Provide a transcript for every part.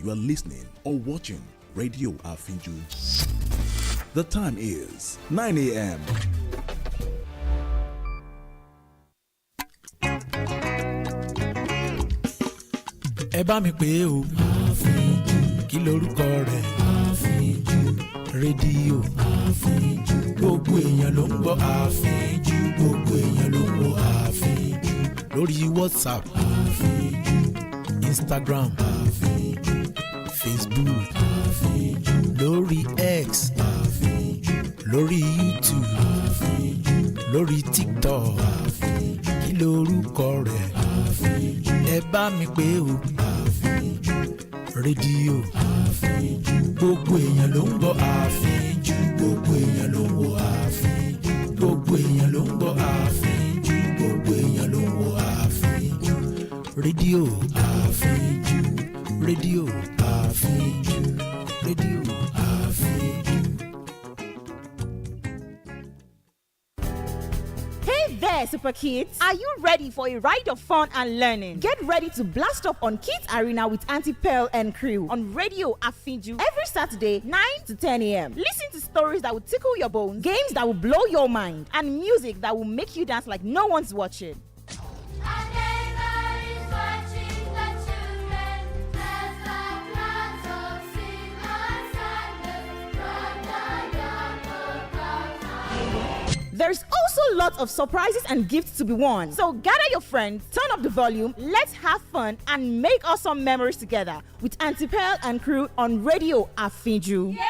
you are listening or watching Radio Afinju. The time is 9 a.m. Ẹ bá mi pè o. Àfínjú. Kí lorúkọ rẹ̀? Àfínjú. Rédíò. Àfínjú. Gbogbo èèyàn ló ń gbọ́ àfínjú. Gbogbo èèyàn ló ń wo àfínjú. Lórí WhatsApp. Àfínjú. Instagram. Àfínjú. Facebook. Àfínjú. Lórí X. Àfínjú. Lórí YouTube. Àfínjú. Lórí TikTok. Àfínjú. Kí lorúkọ rẹ̀? Àfínjú. Ẹ bá mi pè o. Àfínjú. Rédíò. Àfínjú. Gbogbo èèyàn ló ń gbọ́ àfínjú. Gbogbo èèyàn ló ń wo àfínjú. Gbogbo èèyàn ló ń gbọ́ àfínjú. Gbogbo èèyàn ló ń wo àfínjú. Rédíò àfínjú. Rédíò àfínjú. Rédíò àfínjú. There, Super Kids. Are you ready for a ride of fun and learning? Get ready to blast up on Kids Arena with Auntie Pearl and crew on Radio Afinju every Saturday, 9 to 10 a.m. Listen to stories that will tickle your bones, games that will blow your mind, and music that will make you dance like no one's watching. There's also lots of surprises and gifts to be won. So gather your friends, turn up the volume, let's have fun and make awesome memories together with Auntie Pearl and crew on Radio Afinju. Yeah!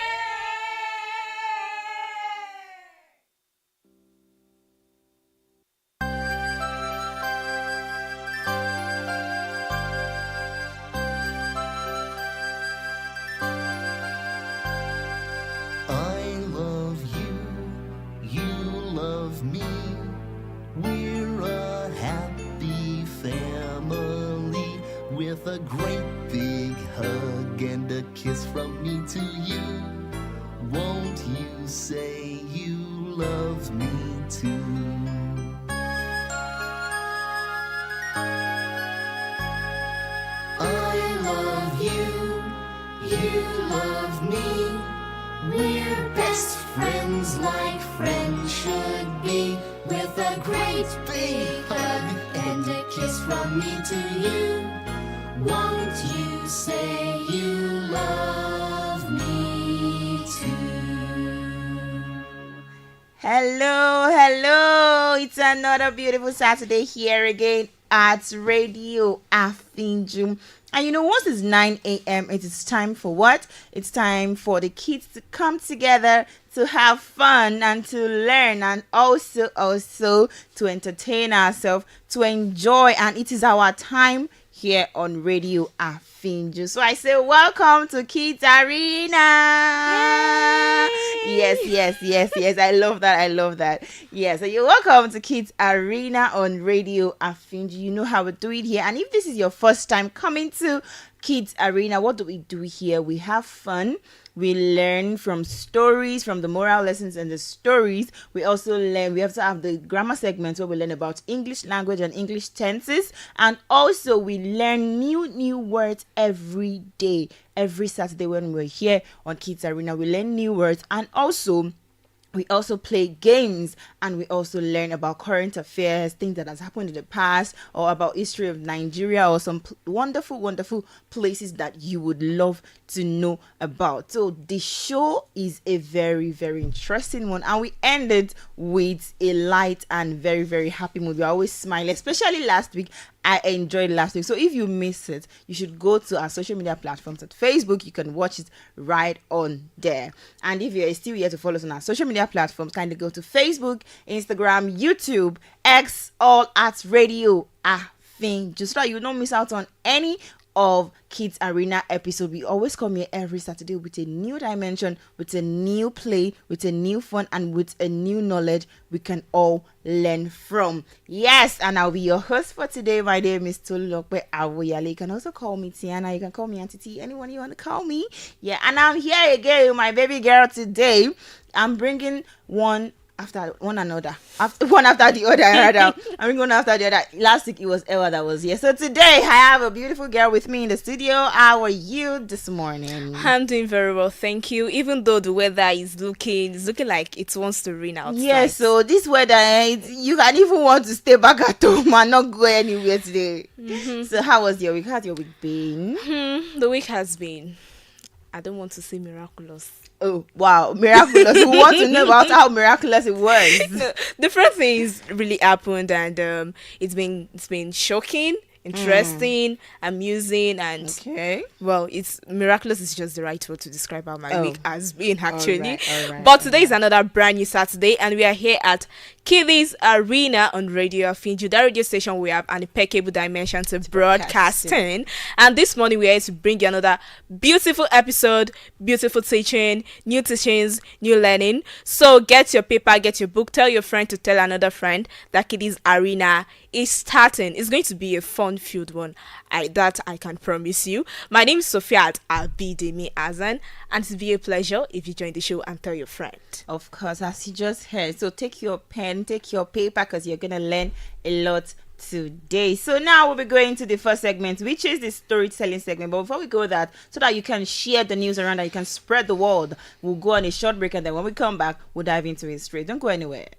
A great big hug and a kiss from me to you. Won't you say you love me too? I love you, you love me. We're best friends like friends should be. With a great big hug and a kiss from me to you. Won't you say you love me too? Hello. It's another beautiful Saturday here again at Radio Afinju. And you know, once it's 9 a.m., it is time for what? It's time for the kids to come together to have fun and to learn and also to entertain ourselves, to enjoy. And it is our time here on Radio Afinju. So I say welcome to Kids Arena. Yay! Yes. I love that. Yeah, so you're welcome to Kids Arena on Radio Afinju. You know how we do it here. And if this is your first time coming to Kids Arena, what do we do here? We have fun. We learn from stories, from the moral lessons and the stories. We also learn, we have to have the grammar segments where we learn about English language and English tenses. And also we learn new words every day. Every Saturday when we're here on Kids Arena, we learn new words. And also we also play games, and we also learn about current affairs, things that has happened in the past, or about history of Nigeria, or some wonderful places that you would love to know about. So the show is a very interesting one, and we ended with a light and very happy mood. We always smile, especially last week. I enjoyed last week. So if you missed it, you should go to our social media platforms at Facebook. You can watch it right on there. And if you're still here to follow us on our social media platforms, kindly go to Facebook, Instagram, YouTube, X, all at Radio Afinju, just so that you don't miss out on any of Kids Arena episode. We always come here every Saturday with a new dimension, with a new play, with a new fun, and with a new knowledge we can all learn from. Yes, and I'll be your host for today. My name is Tolulope Awoyale. You can also call me Tiana. You can call me Auntie T. Anyone you want to call me. Yeah, and I'm here again with my baby girl today. I'm bringing one after one another, one after the other. Rather, I mean one after the other. Last week it was Ella that was here. So today I have a beautiful girl with me in the studio. How are you this morning? I'm doing very well, thank you. Even though the weather is looking like it wants to rain outside. Yeah, so this weather, you can even want to stay back at home and not go anywhere today. So how was your week? How's your week been? The week has been, I don't want to say miraculous. Oh wow, miraculous! We want to know about how miraculous it was. Different things really happened, and it's been shocking, interesting, amusing, and well, it's miraculous is just the right word to describe how my week has been actually. But today is another brand new Saturday, and we are here at Kiddies Arena on Radio Afinju, that radio station we have an impeccable dimension to broadcasting. And this morning we are here to bring you another beautiful episode, beautiful teaching, new teachings, new learning. So get your paper, get your book, tell your friend to tell another friend that Kiddies Arena is starting. It's going to be a fun-filled one. I can promise you. My name is Sophia Abidemi Azan, and it'll be a pleasure if you join the show and tell your friend. Of course, as you just heard. So take your pen, take your paper, because you're gonna learn a lot today. So now we'll be going to the first segment, which is the storytelling segment. But before we go that, so that you can share the news around, that you can spread the word, we'll go on a short break, and then when we come back, we'll dive into it straight. Don't go anywhere.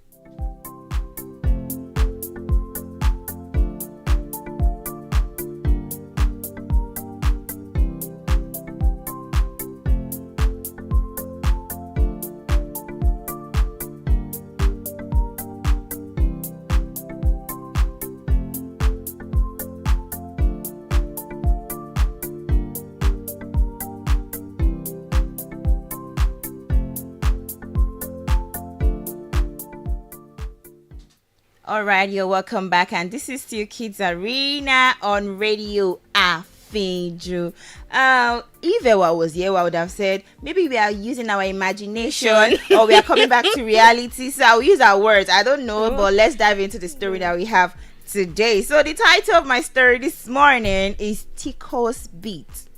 All right, you're welcome back, and this is still Kids Arena on Radio Afinju. If Ewa was here, I would have said maybe we are using our imagination or we are coming back to reality. So I'll use our words. I don't know, but let's dive into the story that we have today. So the title of my story this morning is Tico's Beat.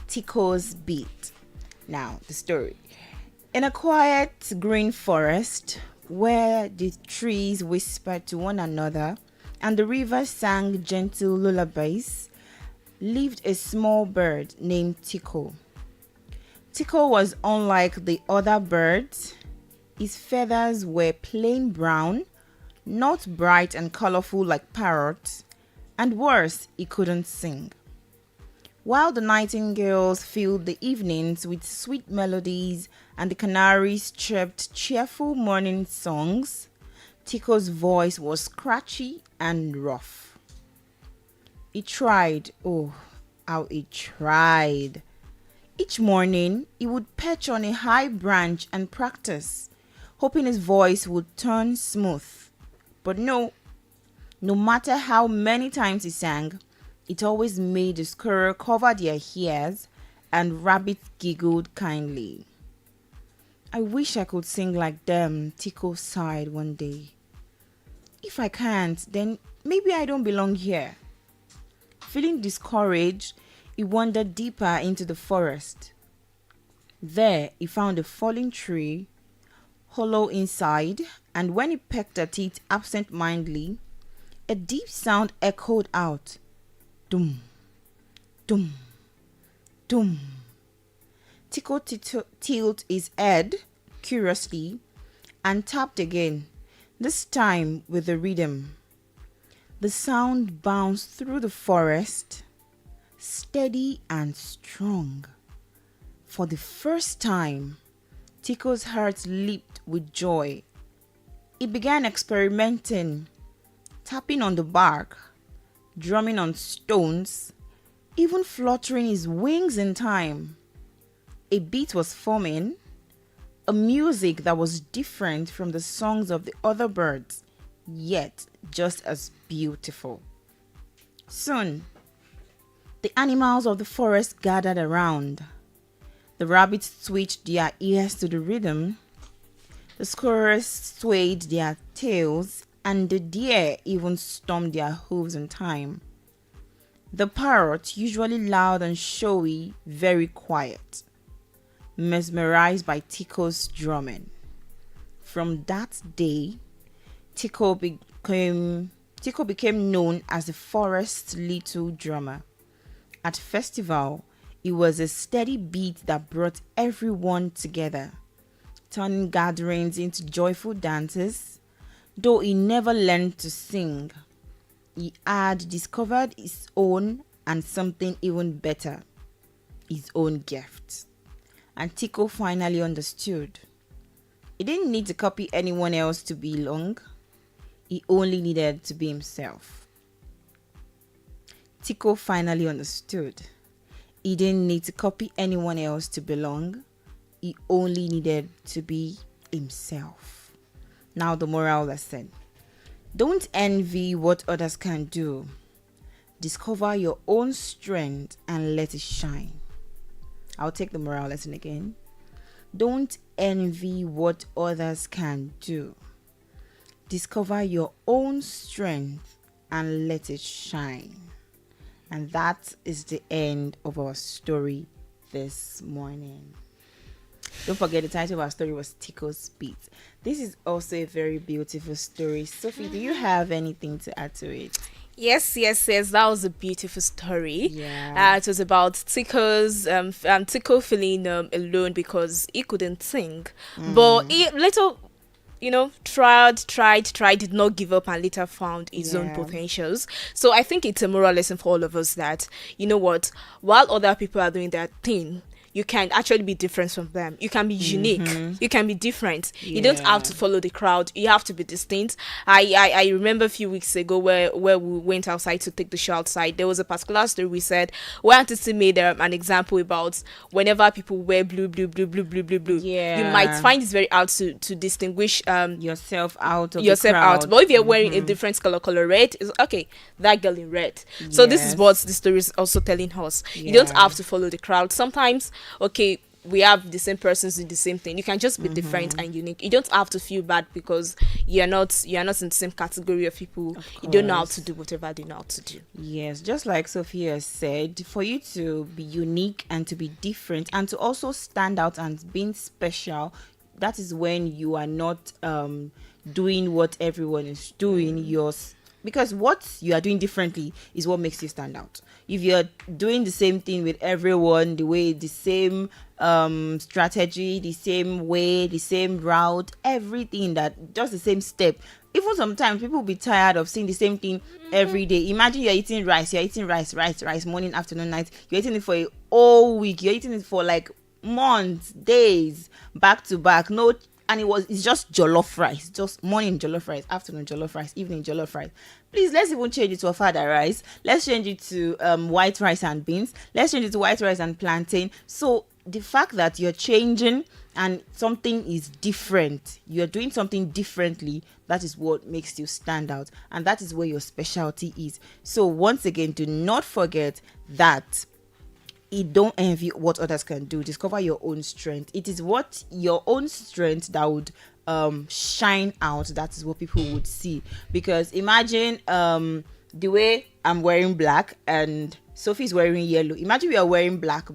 Tico's Beat. Now, the story. In a quiet green forest, where the trees whispered to one another and the river sang gentle lullabies, lived a small bird named Tico. Tico was unlike the other birds. His feathers were plain brown, not bright and colorful like parrots, and worse, he couldn't sing. While the nightingales filled the evenings with sweet melodies and the canaries chirped cheerful morning songs, Tico's voice was scratchy and rough. He tried, oh, how he tried. Each morning, he would perch on a high branch and practice, hoping his voice would turn smooth. But no matter how many times he sang, it always made the squirrel cover their ears and rabbits giggled kindly. I wish I could sing like them, Tico sighed one day. If I can't, then maybe I don't belong here. Feeling discouraged, he wandered deeper into the forest. There, he found a fallen tree, hollow inside, and when he pecked at it absent-mindedly, a deep sound echoed out. Dum, dum, dum. Tico tilted his head curiously and tapped again, this time with a rhythm. The sound bounced through the forest, steady and strong. For the first time, Tico's heart leaped with joy. He began experimenting, tapping on the bark, drumming on stones, even fluttering his wings in time. A beat was forming, a music that was different from the songs of the other birds, yet just as beautiful. Soon, the animals of the forest gathered around. The rabbits switched their ears to the rhythm, the squirrels swayed their tails, and the deer even stomped their hooves in time. The parrot, usually loud and showy, very quiet, mesmerized by Tico's drumming. from that day, Tico became known as the forest's little drummer. At festival, it was a steady beat that brought everyone together, turning gatherings into joyful dances. Though he never learned to sing, he had discovered his own and something even better, his own gift. And Tico finally understood. He didn't need to copy anyone else to belong. He only needed to be himself. Tico finally understood. He didn't need to copy anyone else to belong. He only needed to be himself. Now the moral lesson. Don't envy what others can do. Discover your own strength and let it shine. I'll take the moral lesson again. Don't envy what others can do. Discover your own strength and let it shine. And that is the end of our story this morning. Don't forget, the title of our story was Tico's Beat. This is also a very beautiful story. Sophie, do you have anything to add to it? Yes. That was a beautiful story. Yeah. It was about Tico feeling alone because he couldn't sing, but he little, tried, did not give up, and later found his own potentials. So I think it's a moral lesson for all of us that, you know what, while other people are doing their thing, you can actually be different from them. You can be unique. You can be different. You don't have to follow the crowd. You have to be distinct. I remember a few weeks ago where we went outside to take the show outside. There was a particular story we said where Auntie made an example about whenever people wear blue. Yeah. You might find it very hard to distinguish yourself out of yourself the crowd. out. But if you're wearing a different color red, it's okay, that girl in red. So this is what the story is also telling us. You don't have to follow the crowd. Sometimes, okay, we have the same persons in the same thing. You can just be different and unique. You don't have to feel bad because you're not in the same category of people. You don't know how to do whatever they know how to do. Yes, just like Sophia said, for you to be unique and to be different and to also stand out and being special, that is when you are not doing what everyone is doing. Because what you are doing differently is what makes you stand out. If you're doing the same thing with everyone, the same strategy, the same way, the same route, everything, that just the same step, even sometimes people will be tired of seeing the same thing every day. Imagine you're eating rice morning, afternoon, night. You're eating it for a whole week. You're eating it for like months, days, back to back. It's just jollof rice, just morning jollof rice, afternoon jollof rice, evening jollof rice. Please, let's even change it to ofada rice. Let's change it to white rice and beans. Let's change it to white rice and plantain. So the fact that you're changing and something is different, you're doing something differently, that is what makes you stand out. And that is where your specialty is. So once again, do not forget that don't envy what others can do. Discover your own strength. It is what your own strength that would shine out. That is what people would see. Because imagine the way I'm wearing black and Sophie's wearing yellow. Imagine we are wearing black,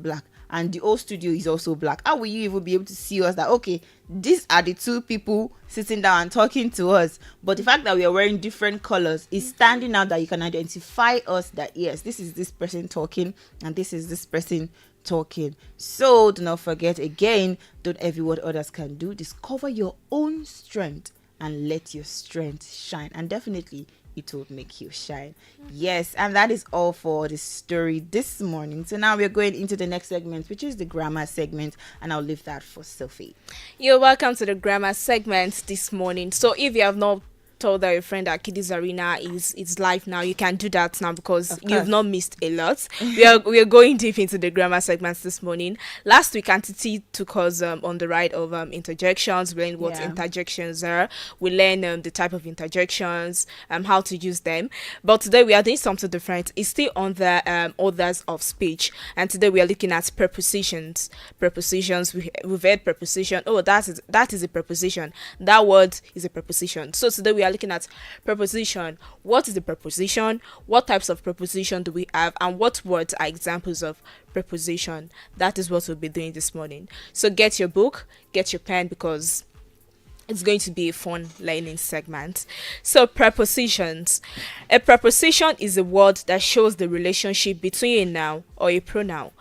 and the whole studio is also black. How will you even be able to see us that, okay, these are the two people sitting down and talking to us? But the fact that we are wearing different colors is standing out, that you can identify us, that yes, this is this person talking and this is this person talking. So do not forget, again, don't envy what others can do. Discover your own strength and let your strength shine. And definitely it will make you shine. Yes, and that is all for the story this morning. So now we're going into the next segment, which is the grammar segment, and I'll leave that for Sophie. You're welcome to the grammar segment this morning. So if you have not told that your friend at Kiddies Arena is live now, you can do that now because you've not missed a lot. we are going deep into the grammar segments this morning. Last week, Auntie T took us on the ride of interjections. We learned what interjections are. We learned the type of interjections, how to use them. But today we are doing something different. It's still on the orders of speech, and today we are looking at prepositions. We've heard preposition. Oh, that is a preposition. That word is a preposition. So today we are looking at preposition. What is the preposition? What types of preposition do we have? And what words are examples of preposition? That is what we'll be doing this morning. So get your book, get your pen, because It's going to be a fun learning segment. So, prepositions. A preposition is a word that shows the relationship between a noun or a pronoun.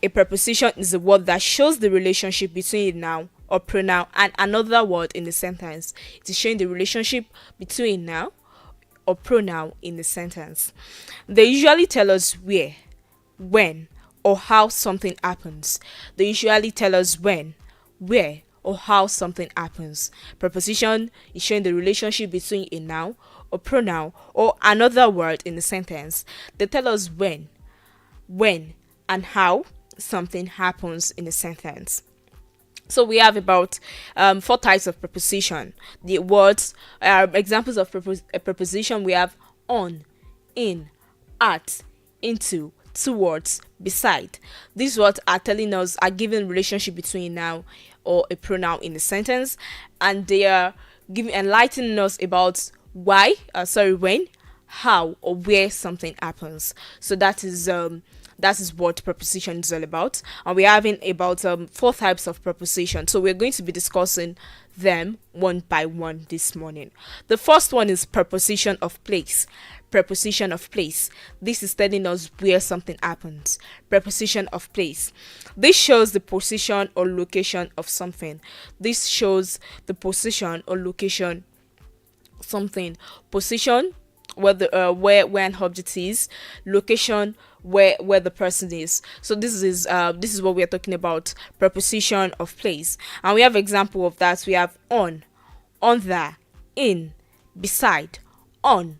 A preposition is a word that shows the relationship between a noun or pronoun and another word in the sentence. It is showing the relationship between a noun or pronoun in the sentence. They usually tell us where, when, or how something happens. They usually tell us when, where, or how something happens. Preposition is showing the relationship between a noun or pronoun or another word in the sentence. They tell us when, and how something happens in the sentence. So we have about 4 types of preposition. The words examples of a preposition. We have on, in, at, into, towards, beside. These words are telling us, are giving relationship between a noun or a pronoun in the sentence, and they are enlightening us about when, how, or where something happens. So that is what preposition is all about, and we're having about 4 types of preposition. So we're going to be discussing them one by one this morning. The first one is preposition of place. Preposition of place. This is telling us where something happens. Preposition of place. This shows the position or location of something. This shows the position or location of something. Position, where an object is. Location, where the person is. So this is what we are talking about. Preposition of place. And we have example of that. We have on, under, in, beside, on,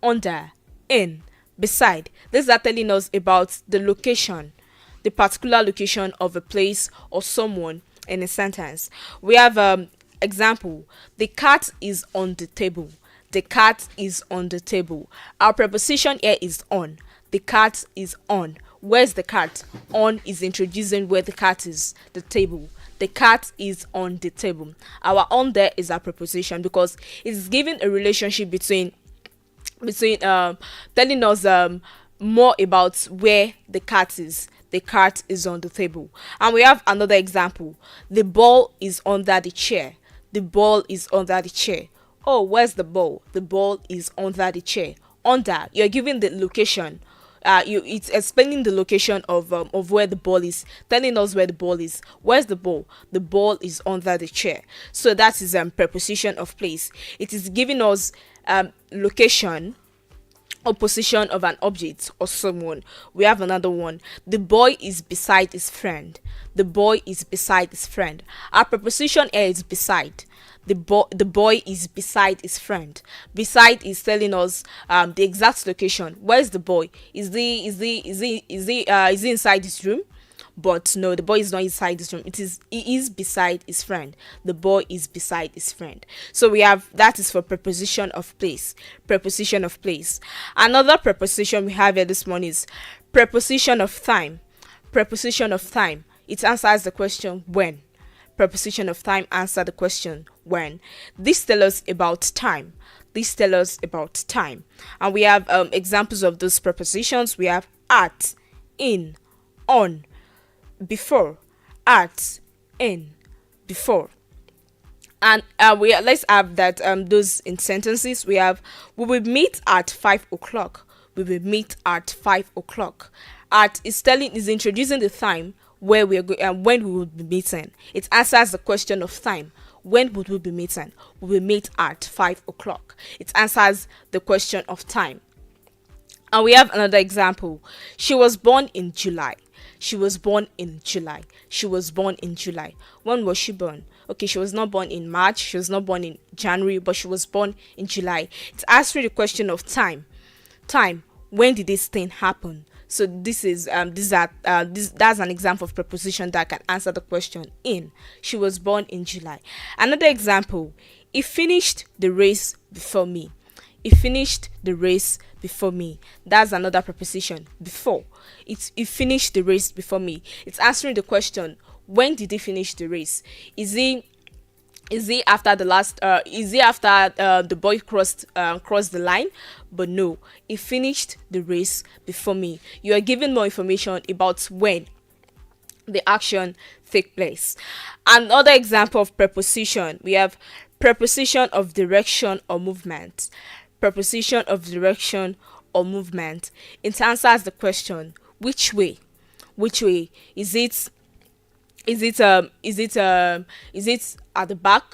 under, in, beside. These are telling us about the location, the particular location of a place or someone in a sentence. We have example. The cat is on the table. The cat is on the table. Our preposition here is on. The cat is on. Where's the cat? On is introducing where the cat is, the table. The cat is on the table. Our on there is our preposition because it's giving a relationship between telling us more about where the cat is. The cat is on the table. And we have another example. The ball is under the chair. The ball is under the chair. Oh, where's the ball? The ball is under the chair. Under, you're giving the location. It's explaining the location of where the ball is, telling us where the ball is. Where's the ball? The ball is under the chair. So that is preposition of place. It is giving us location or position of an object or someone. We have another one. The boy is beside his friend. The boy is beside his friend. Our preposition here is beside. The boy is beside his friend. Beside is telling us the exact location. Where is the boy? Is he inside his room? But no, the boy is not inside his room. He is beside his friend. The boy is beside his friend. So we have, that is for preposition of place. Preposition of place. Another preposition we have here this morning is preposition of time. Preposition of time. It answers the question when. Preposition of time answer the question when. This tells us about time. This tells us about time. And we have examples of those prepositions. We have at, in, on, before, at, in, before. And let's have that those in sentences. We have, we will meet at 5 o'clock. We will meet at 5 o'clock. At is introducing the time where we are going when we will be meeting. It answers the question of time. When would we be meeting? We will meet at 5 o'clock. It answers the question of time. And we have another example. She was born in July. She was born in July. She was born in July. When was she born? Okay, she was not born in March. She was not born in January, but she was born in July. It's answering the question of time. Time. When did this thing happen? So that's an example of preposition that can answer the question in. She was born in July. Another example. He finished the race before me. He finished the race before me. That's another preposition. Before. He finished the race before me. It's answering the question, when did he finish the race? Is he after the last is he after the boy crossed the line? But no, he finished the race before me. You are giving more information about when the action take place. Another example of preposition, we have preposition of direction or movement. Preposition of direction or movement. It answers the question, which way? Which way? Is it at the back?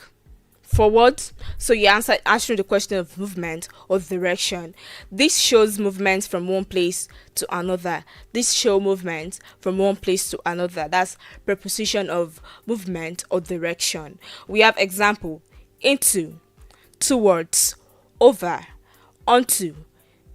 Forward? So you answering the question of movement or direction. This shows movement from one place to another. This show movement from one place to another. That's preposition of movement or direction. We have example: into, towards, over, onto,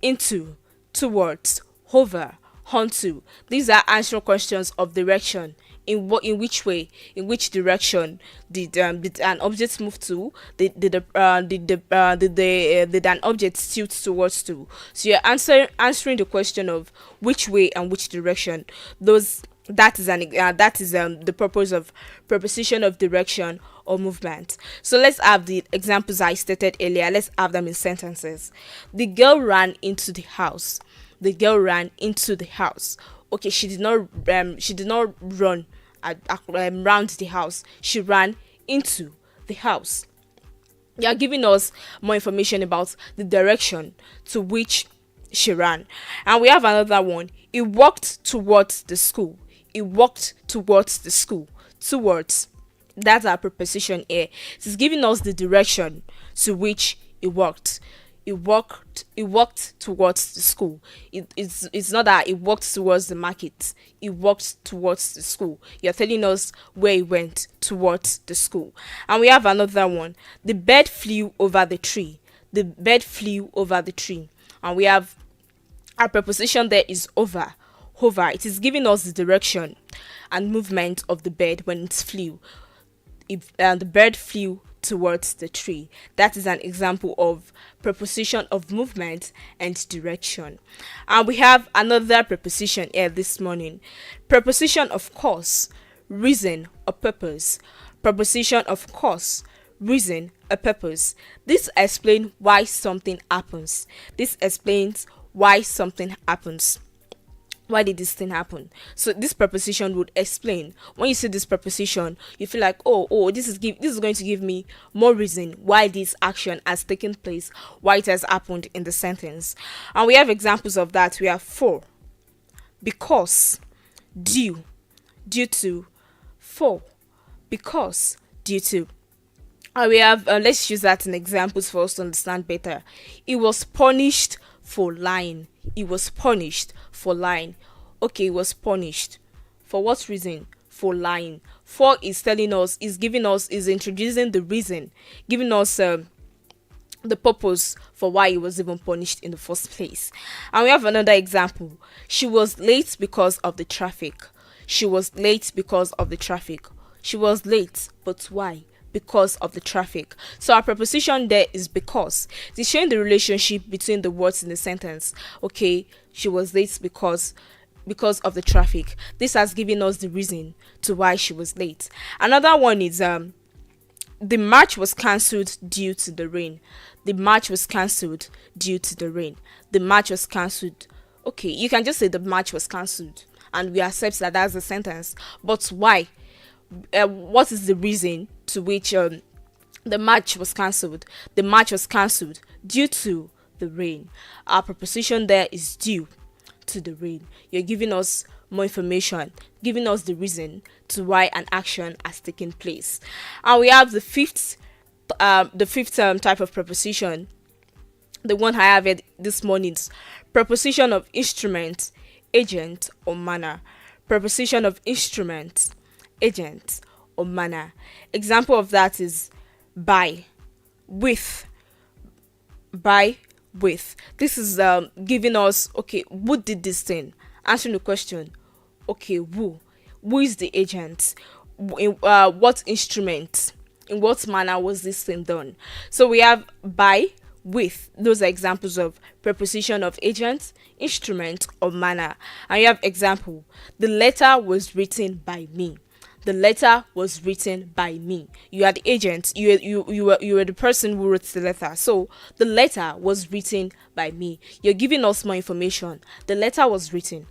into, towards, over, onto. These are answering questions of direction. In which way, in which direction did an object move to? Did an object tilt towards to? So you're answering the question of which way and which direction. That is the purpose of preposition of direction or movement. So let's have the examples I stated earlier. Let's have them in sentences. The girl ran into the house. The girl ran into the house. Okay, she did not run around the house. She ran into the house. They are giving us more information about the direction to which she ran. And we have another one. He walked towards the school. He walked towards the school. Towards. That's our preposition here. It is giving us the direction to which he walked. He walked towards the school. It's not that he walked towards the market. He walked towards the school. You're telling us where he went, towards the school. And we have another one. The bird flew over the tree. The bird flew over the tree. And we have our preposition there is over. Hover. It is giving us the direction and movement of the bird when it flew. The bird flew towards the tree. That is an example of preposition of movement and direction. And we have another preposition here this morning. Preposition of cause, reason, or purpose. Preposition of cause, reason, or purpose. This explains why something happens. This explains why something happens. Why did this thing happen? So this preposition would explain. When you see this preposition, you feel like, this is going to give me more reason why this action has taken place, why it has happened in the sentence. And we have examples of that. We have for, because, due to, for, because, due to. And we have, let's use that in examples for us to understand better. He was punished for lying. He was punished for lying. Okay, he was punished. For what reason? For lying. For is telling us, is introducing the reason, giving us the purpose for why he was even punished in the first place. And we have another example. She was late because of the traffic. She was late because of the traffic. She was late, but why? Because of the traffic. So our preposition there is because. It's showing the relationship between the words in the sentence. Okay, she was late because of the traffic. This has given us the reason to why she was late. Another one is the match was cancelled due to the rain. The match was cancelled due to the rain. The match was cancelled. Okay, you can just say the match was cancelled and we accept that that's the sentence. But why? What is the reason to which the match was cancelled? The match was cancelled due to the rain. Our preposition there is due to the rain. You're giving us more information, giving us the reason to why an action has taken place. And we have the fifth type of preposition, the one I have it this morning, preposition of instrument, agent, or manner. Preposition of instrument, agent, or manner. Example of that is by, with. By, with. This is giving us, okay, who did this thing? Answering the question, okay, who is the agent? In what instrument? In what manner was this thing done? So we have by, with. Those are examples of preposition of agent, instrument, or manner. And you have example, the letter was written by me. The letter was written by me. You are the agent. You were the person who wrote the letter. So the letter was written by me. You're giving us more information. The letter was written.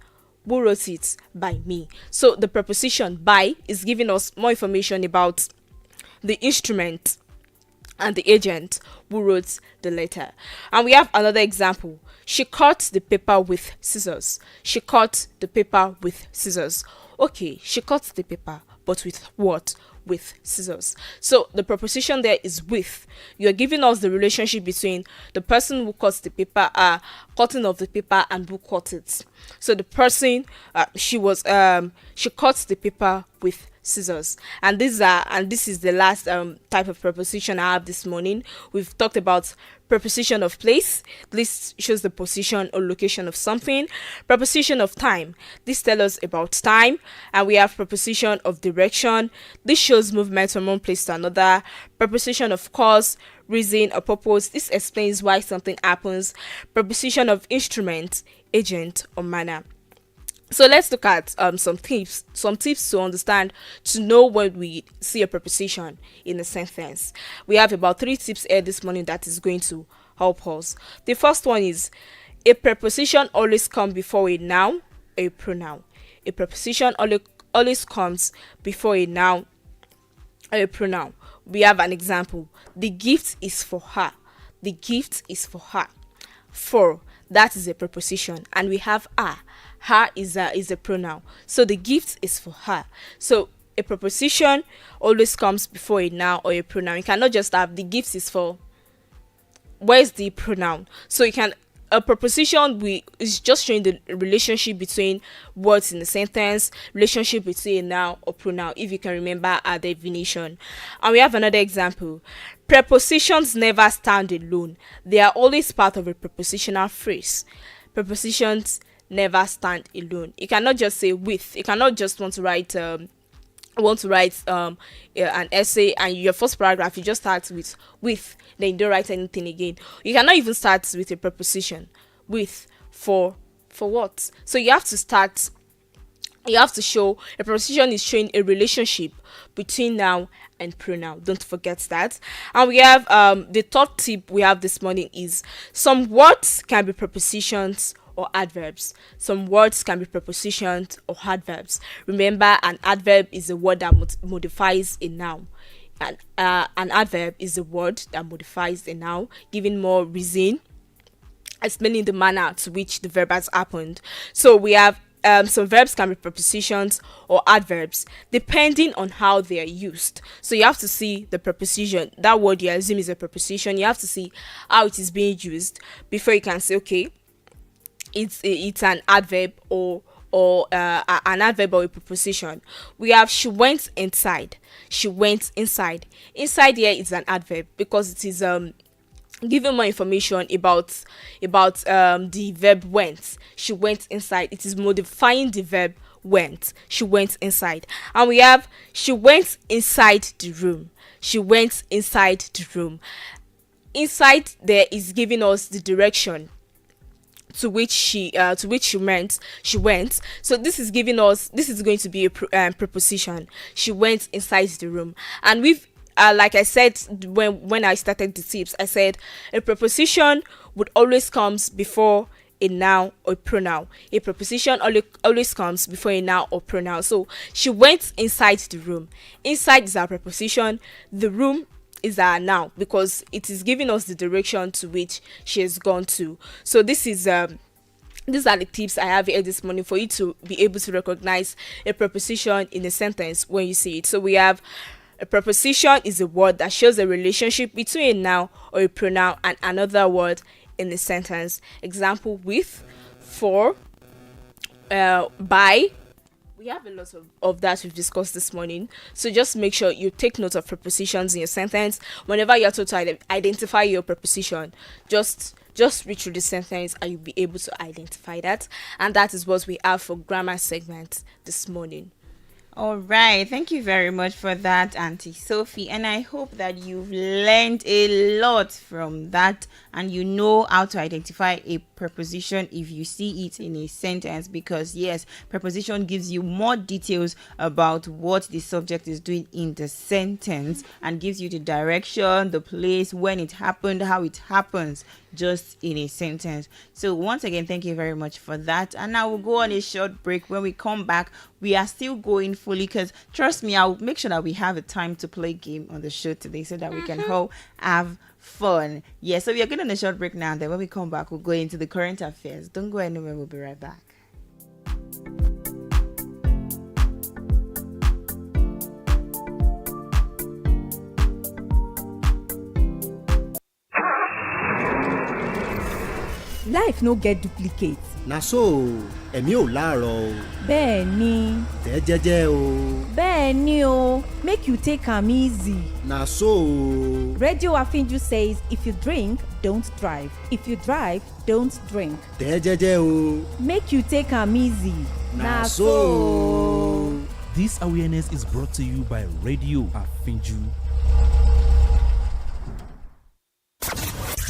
Who wrote it? By me. So the preposition by is giving us more information about the instrument and the agent who wrote the letter. And we have another example. She cut the paper with scissors. She cut the paper with scissors. Okay, she cut the paper, but with what? With scissors. So the preposition there is with. You're giving us the relationship between the person who cuts the paper, cutting of the paper, and who cut it. So the person, she cut the paper with scissors. And this is the last type of preposition I have this morning. We've talked about preposition of place. This shows the position or location of something. Preposition of time. This tells us about time. And we have preposition of direction. This shows movement from one place to another. Preposition of cause, reason, or purpose. This explains why something happens. Preposition of instrument, agent, or manner. So let's look at some tips to understand, to know when we see a preposition in a sentence. We have about 3 tips here this morning that is going to help us. The first one is a preposition always comes before a noun or a pronoun. A preposition always comes before a noun or a pronoun. We have an example. The gift is for her. The gift is for her. For, that is a preposition, and we have her. Her is a pronoun. So the gift is for her. So a preposition always comes before a noun or a pronoun. You cannot just have the gift is for. Where's the pronoun? So you can, a preposition is just showing the relationship between words in the sentence, relationship between a noun or pronoun, if you can remember our definition. And we have another example. Prepositions never stand alone. They are always part of a prepositional phrase. Prepositions never stand alone. You cannot just say with. You cannot just want to write an essay, and your first paragraph you just start with, then you don't write anything again. You cannot even start with a preposition. With, for what? So you have to start. You have to show a preposition is showing a relationship between noun and pronoun. Don't forget that. And we have the third tip we have this morning is some words can be prepositions or adverbs. Some words can be prepositions or adverbs. Remember, an adverb is a word that modifies a noun. And an adverb is a word that modifies a noun, giving more reason, explaining the manner to which the verb has happened. So we have some verbs can be prepositions or adverbs depending on how they are used. So you have to see the preposition. That word you assume is a preposition. You have to see how it is being used before you can say, okay, it's an adverb or an adverb or a preposition. We have she went inside. She went inside. Inside here is an adverb because it is giving more information about the verb went. She went inside. It is modifying the verb went. She went inside. And we have she went inside the room. She went inside the room. Inside there is giving us the direction to which she went. So this is giving us, this is going to be a preposition. She went inside the room. And we've like I said when I started the tips, I said a preposition would always comes before a noun or pronoun. A preposition always comes before a noun or pronoun. So she went inside the room. Inside is our preposition. The room is our noun because it is giving us the direction to which she has gone to. So these are the tips I have here this morning for you to be able to recognize a preposition in a sentence when you see it. So we have a preposition is a word that shows a relationship between a noun or a pronoun and another word in the sentence. Example: with, for, by. We have a lot of that we've discussed this morning. So just make sure you take note of prepositions in your sentence. Whenever you're told to identify your preposition, just read through the sentence and you'll be able to identify that. And that is what we have for grammar segment this morning. All right. Thank you very much for that, Auntie Sophie. And I hope that you've learned a lot from that and you know how to identify a preposition if you see it in a sentence, because yes, preposition gives you more details about what the subject is doing in the sentence and gives you the direction, the place, when it happened, how it happens, just in a sentence. So once again, thank you very much for that. And now we'll go on a short break. When we come back, we are still going fully, because trust me, I'll make sure that we have a time to play game on the show today so that we can all have fun. Yeah, so we are going on a short break now, and then when we come back, we'll go into the current affairs. Don't go anywhere, we'll be right back. Life no get duplicate. Na so ẹ̀mí ò láàárọ̀ o. Bẹ́ẹ̀ ni. Tẹ́ jẹ́jẹ́ o. Bẹ́ẹ̀ ni o. Make you take am easy. Na so o. Radio Afinju says if you drink, don't drive. If you drive, don't drink. Tẹ́ jẹ́jẹ́ o. Make you take am easy. Na so. This awareness is brought to you by Radio Afinju.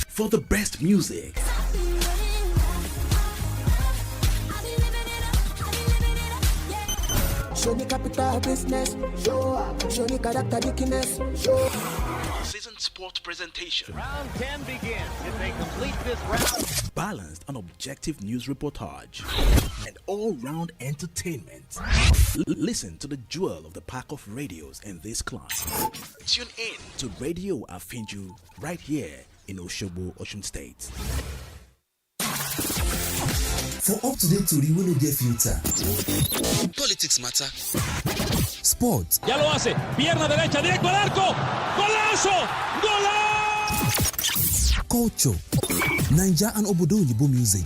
For the best music, show me capital business, show me character dickiness, show. season sport presentation, Round 10 begins. If they complete this round, balanced and objective news reportage, and all-round entertainment. Listen to the jewel of the pack of radios in this class. Tune in to Radio Afinju right here in Oshobo, Osun State. For up-to-date tori wey no get filter. Politics matter. Sport. ya lo hace. Pierna derecha, directo al arco. ¡Golazo! ¡Golazo! Culture. Naija and obodo oyibo music.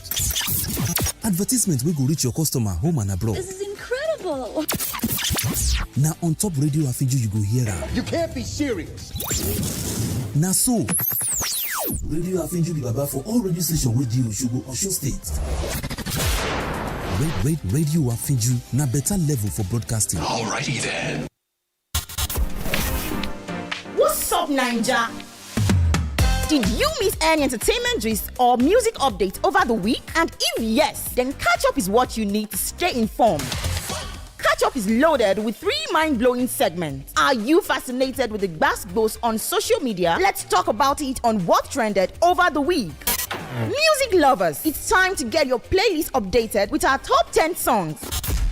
Advertisement wey go reach your customer home and abroad. This is incredible. Na on top Radio Afinju you go hear am. You can't be serious. Na so. Radio Afinju be baba for all radio stations wey dey Osogbo, Osun State. Radio Afinju na better level for broadcasting. Alrighty then. What's up, Ninja? Did you miss any entertainment gist or music updates over the week? And if yes, then catch up is what you need to stay informed. Catch Up is loaded with 3 mind-blowing segments. Are you fascinated with the gbas on social media? Let's talk about it on What Trended over the week. Music lovers, it's time to get your playlist updated with our top 10 songs.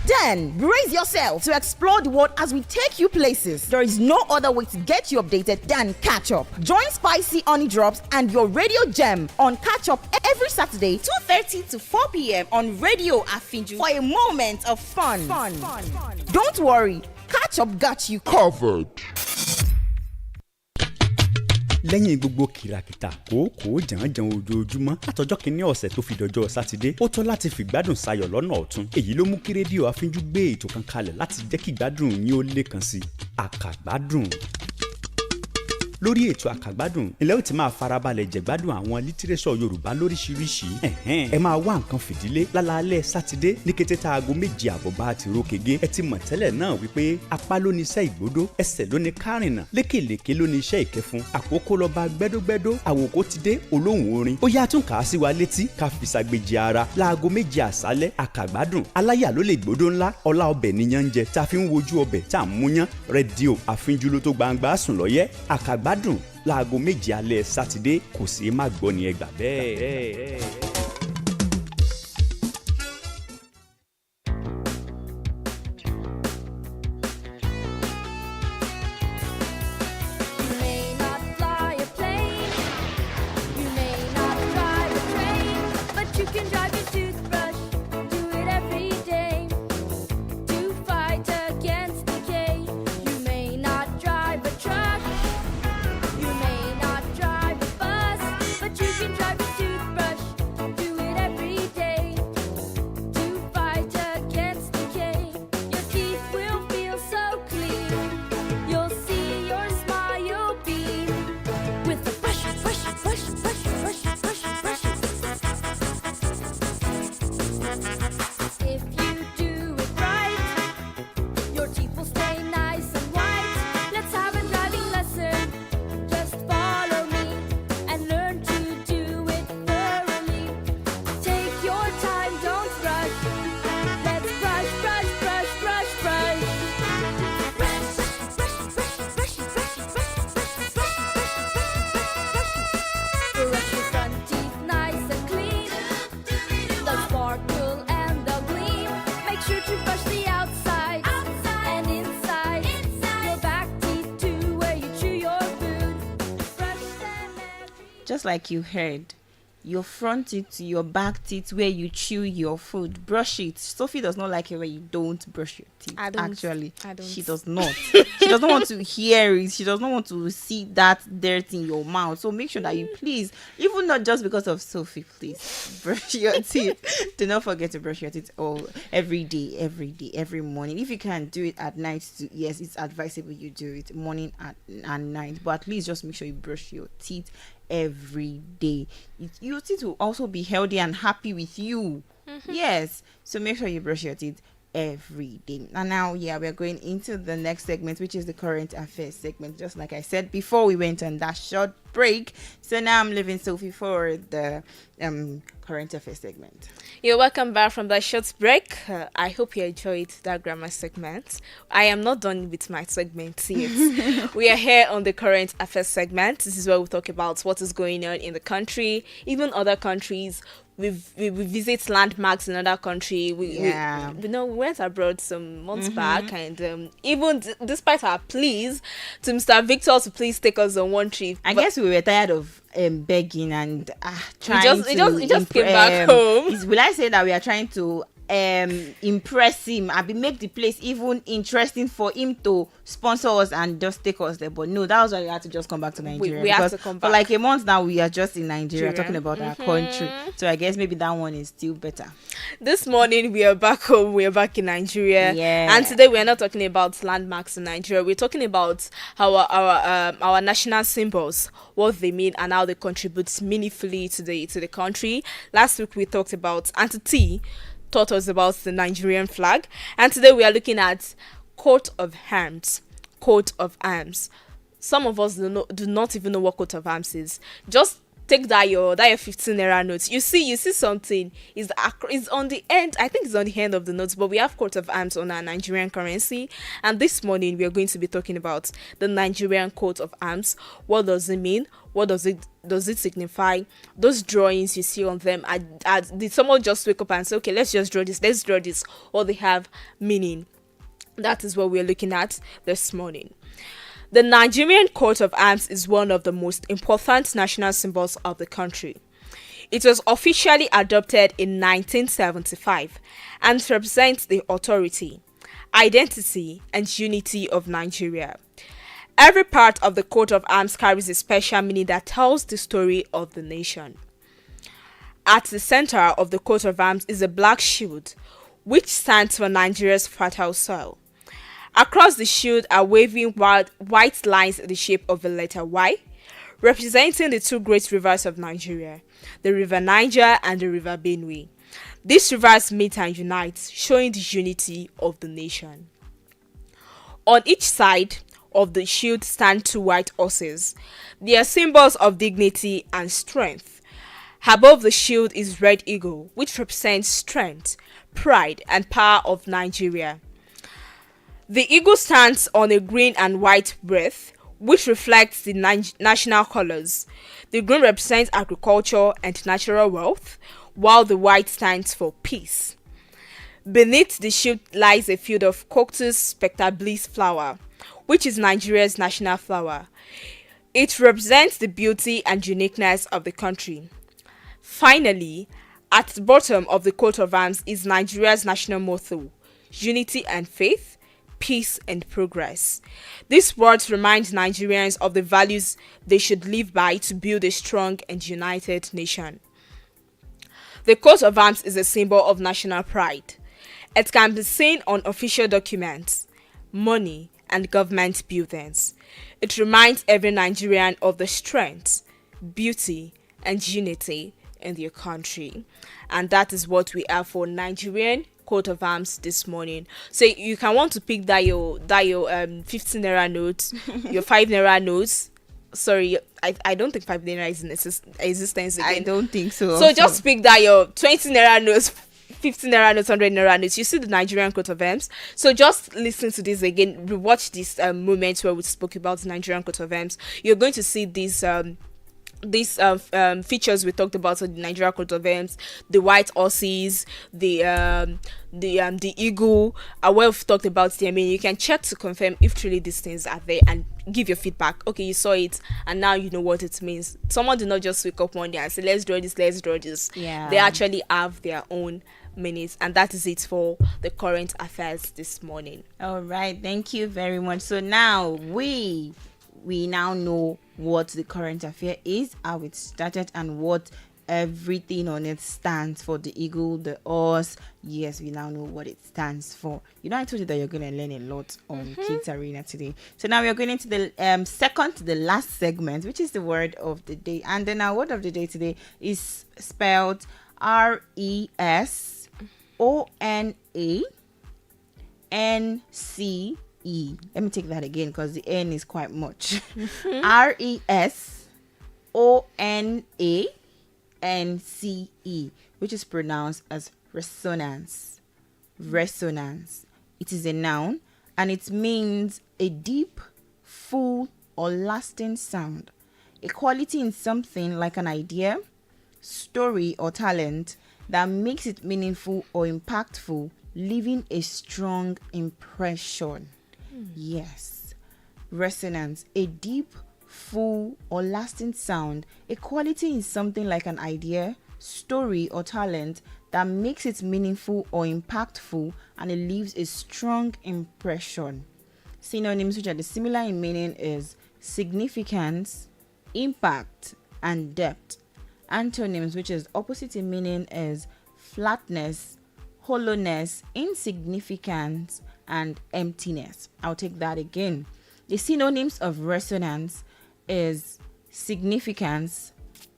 Then, brace yourself to explore the world as we take you places. There is no other way to get you updated than Catch Up. Join Spicy Honey Drops and your radio gem on Catch Up every Saturday, 2:30 to 4 p.m. on Radio Afinju for a moment of fun. Don't worry, Catch Up got you covered. lẹ́yìn gbogbo kìràkìtà kòókòó jàǹjàǹ ojoojúmọ́ látọjọ́ kìíní ọ̀sẹ̀ tó fi dọjọ́ sátidé ó tọ́ láti fìgbádùn sayọ̀ lọ́nà ọ̀tun èyí ló mú kí rédíò Àfínjú gbé ètò kan kalẹ̀ láti jẹ́ kí ìgbádùn yín ó lékan sí àkàgbádùn. lórí ètò àkàgbádùn ilẹ̀ ó ti máa farabalẹ̀ jẹ̀gbádùn àwọn lítírésọ̀ Yorùbá lóríṣiríṣi ẹ máa wá nǹkan fìdílé lálaalẹ́ sátidé ní kété tá aago 7:00 bá ti ro kege ẹ ti mọ̀ tẹ́lẹ̀ náà wípé apá ló ní iṣẹ́ ìgbódó ẹsẹ̀ ló ní kárìnà lékèlékè ló ní iṣẹ́ ìkẹfun àkókò lọ́ba gbẹ́dógbẹ́dó àwòkó ti dé olóhùn orin ó yá tún kà á sí wa létí ká fìsàgbèjì ara láago 7 àṣálẹ́ àkàgbádùn aláyà ló lè gbódó ńlá ọlá ọbẹ̀ níyàn ń jẹ tá a fi ń wojú ọbẹ̀ tá a mú yán rédíò Àfínjú ló tó gbangba sùn lọ́yẹ́ àkàgbádùn láago 7 alẹ́ sátidé kò sí má gbọ́ ní ẹgbà bẹ́ẹ̀. You may not drive a bus, but you can drive a toothbrush. just like you heard, your front teeth to your back teeth where you chew your food, brush it. Sophie does not like it when you don't brush your teeth. I don't. She does not. She does not want to hear it. She does not want to see that dirt in your mouth. So make sure that you please, even not just because of Sophie, please brush your teeth. Do not forget to brush your teeth every day, every morning. If you can do it at night too, yes, it's advisable you do it morning and night. But at least just make sure you brush your teeth every day. Your teeth will also be healthy and happy with you. Yes, so make sure you brush your teeth every day. And now we're going into the next segment, which is the current affairs segment, just like I said before we went on that short break. So now I'm leaving Sophie for the current affairs segment. You're welcome back from that short break. I hope you enjoyed that grammar segment. I am not done with my segment yet. We are here on the current affairs segment. This is where we talk about what is going on in the country, even other countries. We visit landmarks in another country. We went abroad some months back, and even despite our pleas to Mr. Victor to please take us on one trip, I guess we were tired of begging and trying he just came back home. Will I say that we are trying to impress him? Make the place even interesting for him to sponsor us and just take us there. But no, that was why we had to just come back to Nigeria. We had to come back. For like a month now, we are just in Nigeria talking about our country. So I guess maybe that one is still better. This morning we are back home. We are back in Nigeria. Yeah. And today we are not talking about landmarks in Nigeria. We're talking about our national symbols, what they mean, and how they contribute meaningfully to the country. Last week we talked about Auntie T taught us about the Nigerian flag, and today we are looking at coat of arms. Coat of arms. Some of us do not even know what coat of arms is. Just take that your 15 naira notes. You see something is on the end. I think it's on the end of the notes, but we have coat of arms on our Nigerian currency. And this morning we are going to be talking about the Nigerian coat of arms. What does it mean? What does it signify? Those drawings you see on them, did someone just wake up and say, okay, let's draw this, or they have meaning? That is what we're looking at this morning. The Nigerian coat of arms is one of the most important national symbols of the country. It was officially adopted in 1975 and represents the authority, identity, and unity of Nigeria. Every part of the coat of arms carries a special meaning that tells the story of the nation. At the center of the coat of arms is a black shield, which stands for Nigeria's fertile soil. Across the shield are waving white lines in the shape of the letter Y, representing the two great rivers of Nigeria, the River Niger and the River Benue. These rivers meet and unite, showing the unity of the nation. On each side of the shield stand two white horses. They are symbols of dignity and strength. Above the shield is red eagle, which represents strength, pride, and power of Nigeria. The eagle stands on a green and white wreath, which reflects the national colors. The green represents agriculture and natural wealth, while the white stands for peace. Beneath the shield lies a field of Coctus spectabilis flower, which is Nigeria's national flower. It represents the beauty and uniqueness of the country. Finally, at the bottom of the coat of arms is Nigeria's national motto, unity and faith, peace and progress. These words remind Nigerians of the values they should live by to build a strong and united nation. The coat of arms is a symbol of national pride. It can be seen on official documents, money, and government buildings. It reminds every Nigerian of the strength, beauty, and unity in their country. And that is what we have for Nigerian coat of arms this morning. So you can want to pick that your 15 naira notes, your 5 naira notes. Sorry, I don't think 5 naira is in existence again. I don't think so. So just pick that your 20 naira notes, 15 naira notes, 100 naira notes. You see the Nigerian coat of arms. So just listen to this again. Rewatch this moment where we spoke about the Nigerian coat of arms. You're going to see this these features we talked about, so the Nigeria coat of arms, the white horses, the eagle, what we've talked about there. I mean, you can check to confirm if truly these things are there and give your feedback. Okay, you saw it and now you know what it means. Someone did not just wake up one day and say, let's draw this. Yeah, they actually have their own minutes, and that is it for the current affairs this morning. All right, thank you very much. So now we now know what the current affair is, how it started, and what everything on it stands for. The eagle, the horse. Yes, we now know what it stands for. You know, I told you that you're going to learn a lot on Kids Arena today. So now we are going into the second to the last segment, which is the word of the day. And then our word of the day today is spelled RESONANCE. Let me take that again because the N is quite much. RESONANCE, which is pronounced as resonance. Resonance. It is a noun and it means a deep, full, or lasting sound. A quality in something like an idea, story, or talent that makes it meaningful or impactful, leaving a strong impression. Yes, resonance, a deep, full, or lasting sound, a quality in something like an idea, story, or talent that makes it meaningful or impactful, and it leaves a strong impression. Synonyms which are similar in meaning is significance, impact, and depth. Antonyms which is opposite in meaning is flatness, hollowness, insignificance, and emptiness. I'll take that again. The synonyms of resonance is significance,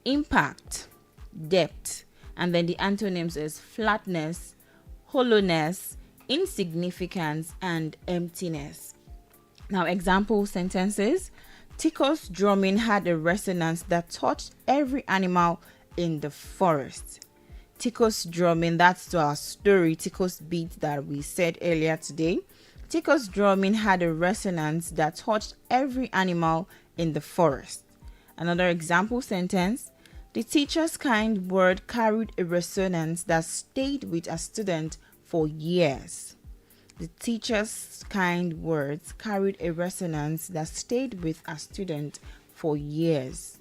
impact, depth, and then the antonyms is flatness, hollowness, insignificance, and emptiness. Now, example sentences. Tico's drumming had a resonance that touched every animal in the forest. Tico's drumming, that's to our story, Tico's beat that we said earlier today. Tico's drumming had a resonance that touched every animal in the forest. Another example sentence. The teacher's kind word carried a resonance that stayed with a student for years. The teacher's kind words carried a resonance that stayed with a student for years.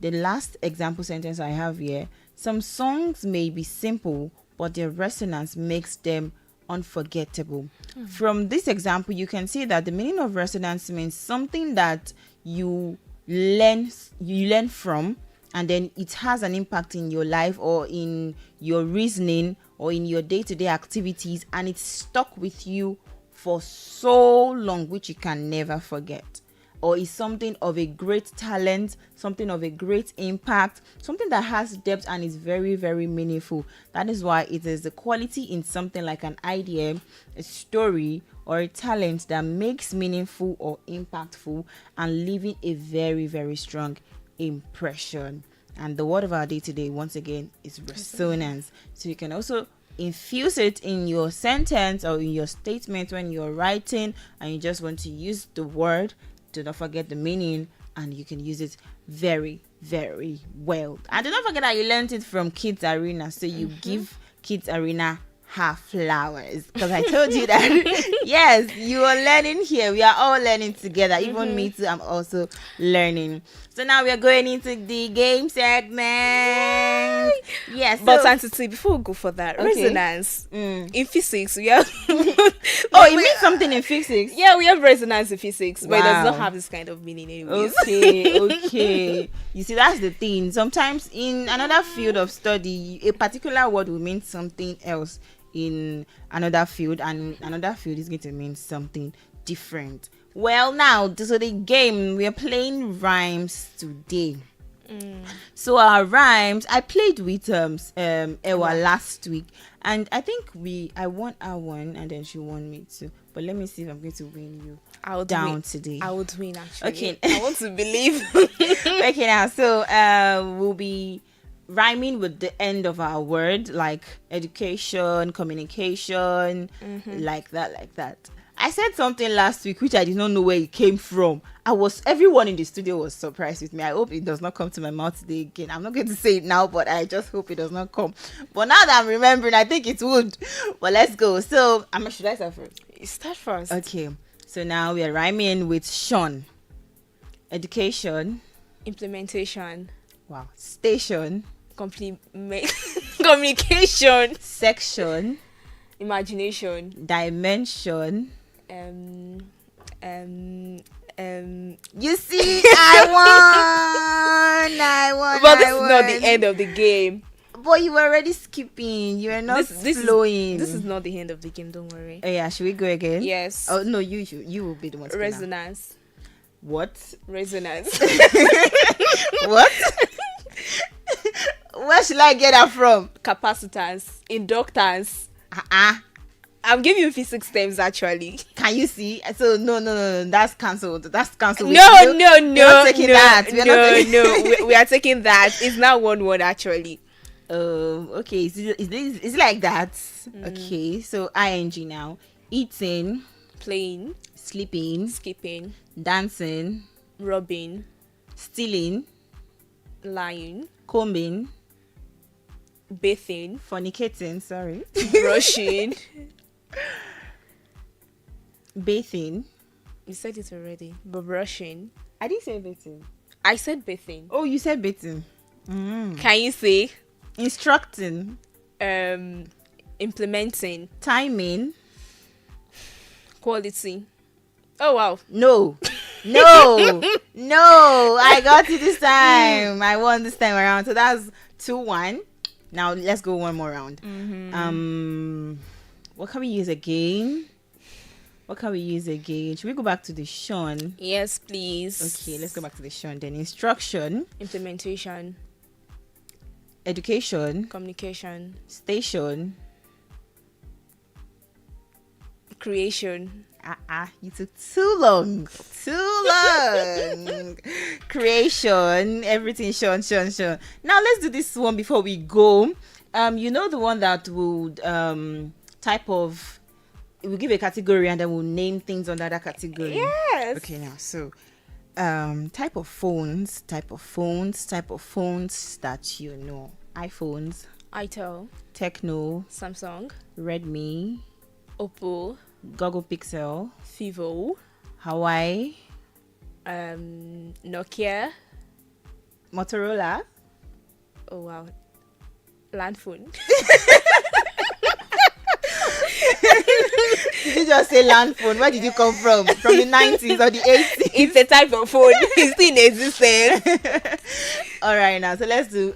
The last example sentence I have here. Some songs may be simple, but their resonance makes them unforgettable. From this example, you can see that the meaning of resonance means something that you learn from, and then it has an impact in your life or in your reasoning or in your day-to-day activities, and it's stuck with you for so long, which you can never forget. Or is something of a great talent, something of a great impact, something that has depth and is very, very meaningful. That is why it is the quality in something like an idea, a story, or a talent that makes meaningful or impactful and leaving a very, very strong impression. And the word of our day today, once again, is resonance. So you can also infuse it in your sentence or in your statement when you're writing and you just want to use the word. Do not forget the meaning, and you can use it very, very well. And do not forget that you learned it from Kids Arena, so you give Kids Arena her flowers, because I told you that yes, you are learning here. We are all learning together. Even me too, I'm also learning. So now we are going into the game segment. Yes, but Auntie, before we go for that, resonance in physics, we have oh, it means something in physics. Yeah, we have resonance in physics, but it does not have this kind of meaning anyways. Okay. You see, that's the thing. Sometimes in another field of study, a particular word will mean something else in another field, and another field is going to mean something different. Well, now, so the game, we are playing rhymes today. So our rhymes, I played with Ewa last week, and I think I won our one, and then she won me too. But let me see if I'm going to win you today. I would win, actually. Okay. I want to believe. Okay, now, so we'll be rhyming with the end of our word, like education, communication, like that. I said something last week which I did not know where it came from. Everyone in the studio was surprised with me. I hope it does not come to my mouth today again. I'm not going to say it now, but I just hope it does not come. But now that I'm remembering, I think it would. But let's go. So, should I start first? You start first. Okay. So now we are rhyming with Sean. Education. Implementation. Wow. Station. Communication. Section. Imagination. Dimension. You see, I won. But this is not the end of the game. But you were already skipping. You were not flowing. This is not the end of the game. Don't worry. Oh yeah, should we go again? Yes. Oh no, you will be the one. Resonance. What? Resonance. What? Where should I get that from? Capacitance. Inductance. I'm giving you physics terms actually. Can you see? So no. That's cancelled. That's cancelled. No. We're not taking that. We are taking that. It's not one word actually. Okay. Is it like that? Okay. So ing now. Eating. Playing. Sleeping. Skipping. Dancing. Robbing. Stealing. Lying. Combing. Bathing. Fornicating. Sorry. Brushing. Bathing. You said it already. But brushing. I didn't say bathing. I said bathing. Oh, you said bathing. Can you say? Instructing. Implementing. Timing. Quality. Oh wow. No. I got it this time. I won this time around. So that's 2-1. Now let's go one more round. What can we use again? Should we go back to the Sean? Yes, please. Okay, let's go back to the Sean. Then instruction. Implementation. Education. Communication. Station. Creation. You took too long. Creation. Everything Sean. Now let's do this one before we go. The one that would we'll give a category and then we'll name things under that category. Yes. Okay, now so type of phones that you know. iPhones. Itel. Techno. Samsung. Redmi. Oppo. Google Pixel. Vivo. Hawaii. Nokia. Motorola. Oh wow. Land phone. Did you just say land phone? Where did you come from? From the 90s or the 80s? It's a type of phone. It's still in existence. Alright, now so let's do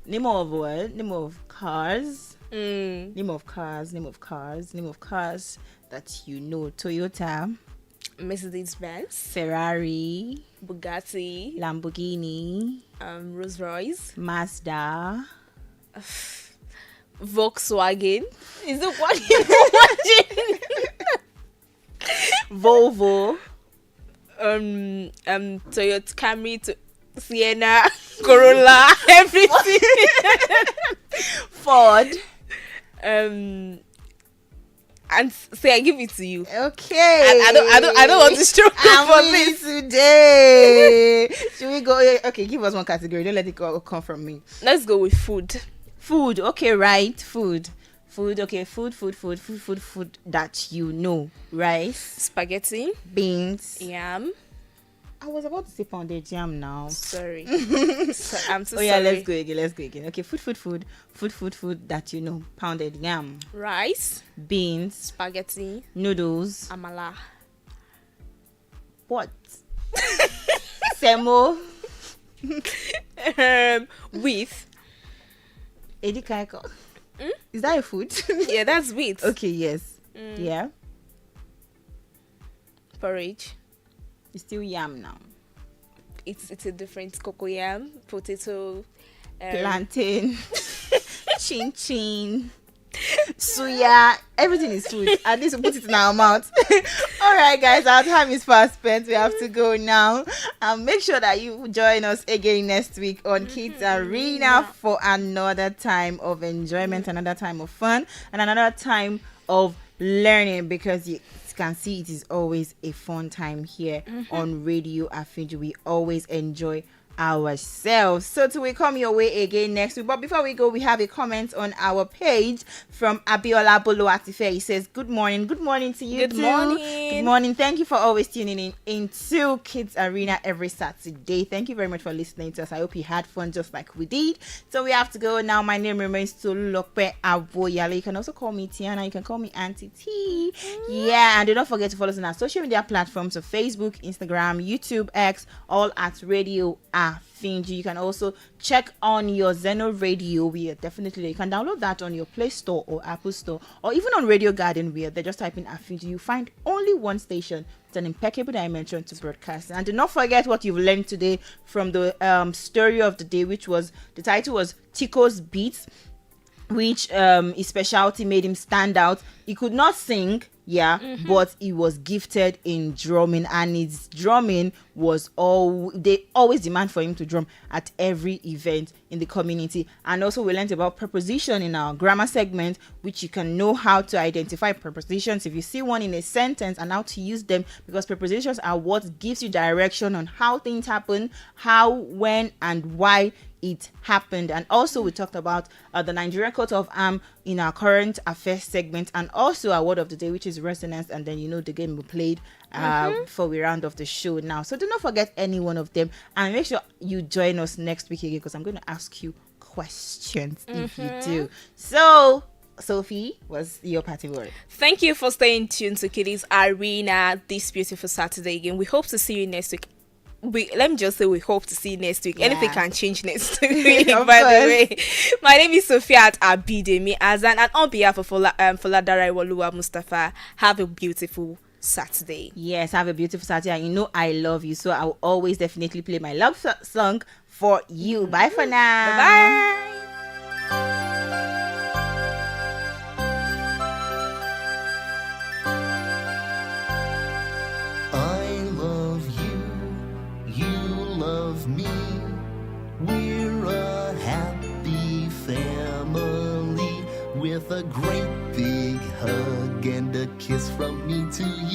name of what? Name of cars. Name of cars that you know. Toyota. Mercedes-Benz. Ferrari. Bugatti. Lamborghini. Rolls-Royce. Mazda. Volkswagen. Is it what you Volvo. Toyota Camry, Sienna, Corolla, everything. Ford. And say I give it to you. Okay. I don't want to struggle for this today. Should we go? Okay, give us one category. Don't let it come from me. Let's go with food. Food. Okay, right. Food. Okay, food that you know. Rice. Spaghetti. Beans. Yam. I was about to say pounded yam now. Sorry. I'm so sorry. Let's go again. Okay, food that you know. Pounded yam. Rice. Beans. Spaghetti. Noodles. Amala. What? Semo. With. Edikaiko. Is that a food? Yeah, that's wheat. Okay, yes. Yeah. Porridge. It's still yam now. It's a different cocoyam, potato, plantain, chin, suya. Everything is food. At least we put it in our mouth. All right, guys, our time is fast spent. We have to go now. Make sure that you join us again next week on Kids Arena for another time of enjoyment, another time of fun, and another time of learning, because can see, it is always a fun time here on Radio Afinju. We always enjoy ourselves. So till we come your way again next week. But before we go, we have a comment on our page from Abiola Bolo Atife. He says, good morning. Good morning to you. Good morning. Good morning. Thank you for always tuning in into Kids Arena every Saturday. Thank you very much for listening to us. I hope you had fun just like we did. So we have to go now. My name remains Tolulope Awoyale. You can also call me Tiana. You can call me Auntie T. Yeah, and do not forget to follow us on our social media platforms of Facebook, Instagram, YouTube, X, all at Radio Afinju. You can also check on your Zeno Radio. We are definitely there. You can download that on your Play Store or Apple Store, or even on Radio Garden. We are there. Just type in Afinju. You find only one station with an impeccable dimension to broadcast. And do not forget what you've learned today from the story of the day, which was, the title was Tico's Beats, which his specialty made him stand out. He could not sing, but he was gifted in drumming, and his drumming was they always demand for him to drum at every event in the community. And also we learned about preposition in our grammar segment, which you can know how to identify prepositions if you see one in a sentence and how to use them, because prepositions are what gives you direction on how things happen, how, when, and why it happened. And also we talked about the Nigerian coat of arms in our current affairs segment, and also our word of the day, which is resonance, and then the game we played before we round off the show now. So do not forget any one of them, and make sure you join us next week again, because I'm going to ask you questions if you do. So Sophie, what's your party word? Thank you for staying tuned to Kiddies Arena this beautiful Saturday again. We hope to see you next week. Let me just say we hope to see you next week. Anything can change next week, by the way. My name is Sophia at Abidemi Azan, and on behalf of Foladara Iwoluwa Mustafa, have a beautiful Saturday. Yes, have a beautiful Saturday. And I love you, so I will always definitely play my love song for you. Bye for now. Bye. Me, we're a happy family with a great big hug and a kiss from me to you.